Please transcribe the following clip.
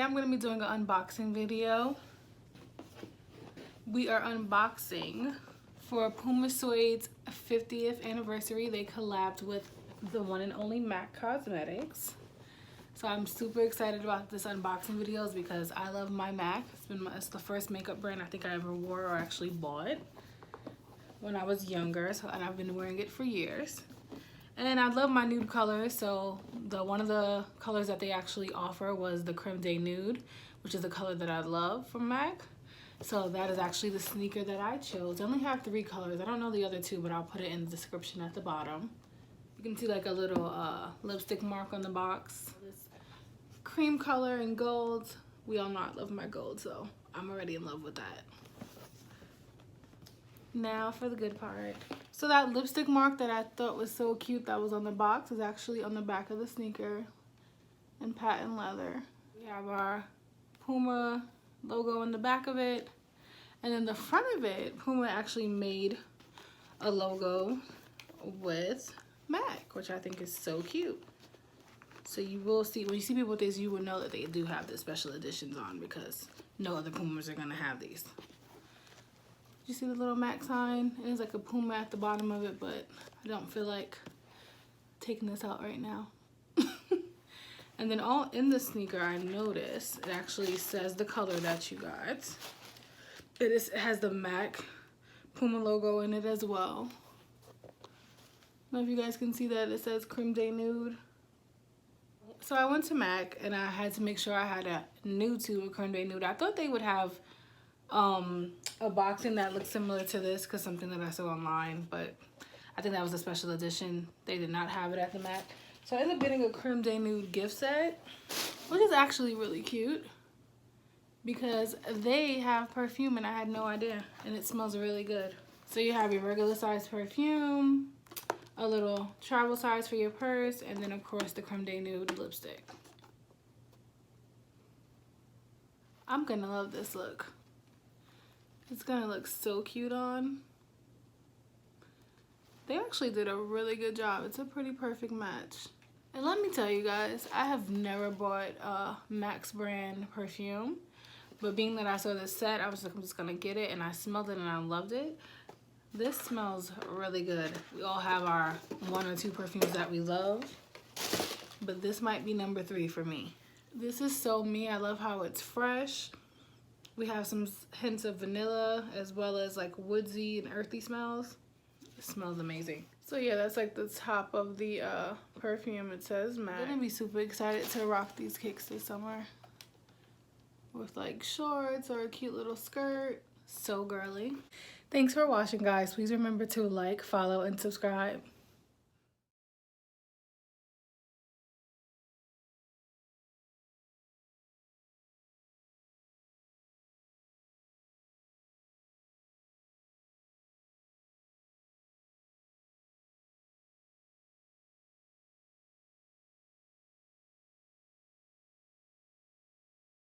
I'm going to be doing an unboxing video. We are unboxing for Puma Suede'S 50th anniversary. They collabed with the one and only MAC Cosmetics. So I'm super excited about this unboxing videos because I love my MAC. It's the first makeup brand I think I ever wore or actually bought when I was younger, and I've been wearing it for years. And I love my nude colors, so one of the colors that they actually offer was the Creme nude, which is the color that I love from MAC. So that is actually the sneaker that I chose. I only have 3 colors. I don't know the other 2, but I'll put it in the description at the bottom. You can see like a little lipstick mark on the box. This cream color and gold. We all know I love my gold, so I'm already in love with that. Now for the good part. So that lipstick mark that I thought was so cute that was on the box is actually on the back of the sneaker in patent leather. We have our Puma logo on the back of it, and then the front of it, Puma actually made a logo with MAC, which I think is so cute. So you will see, when you see people with these, you will know that they do have the special editions on because no other Pumas are gonna have these. You see the little MAC sign? It is like a Puma at the bottom of it, but I don't feel like taking this out right now. And then all in the sneaker, I noticed it actually says the color that you got. It has the MAC Puma logo in it as well. I don't know if you guys can see that. It says Creme nude. So I went to MAC and I had to make sure I had a nude to a Creme nude. I thought they would have a boxing that looks similar to this because something that I saw online, but I think that was a special edition. They did not have it at the MAC. So I ended up getting a Creme nude gift set, which is actually really cute because they have perfume and I had no idea, and it smells really good. So you have your regular size perfume, a little travel size for your purse, and then of course the Creme nude lipstick. I'm gonna love this look. It's gonna look so cute on. They actually did a really good job. It's a pretty perfect match. And let me tell you guys, I have never bought MAC's brand perfume, but being that I saw this set, I was like, I'm just gonna get it, and I smelled it and I loved it. This smells really good. We all have our 1 or 2 perfumes that we love, but this might be number 3 for me. This is so me. I love how it's fresh. We have some hints of vanilla as well as like woodsy and earthy smells. It smells amazing. So yeah, that's like the top of the perfume. It says MAC. I'm gonna be super excited to rock these kicks this summer with like shorts or a cute little skirt. So girly. Thanks for watching, guys. Please remember to like, follow, and subscribe.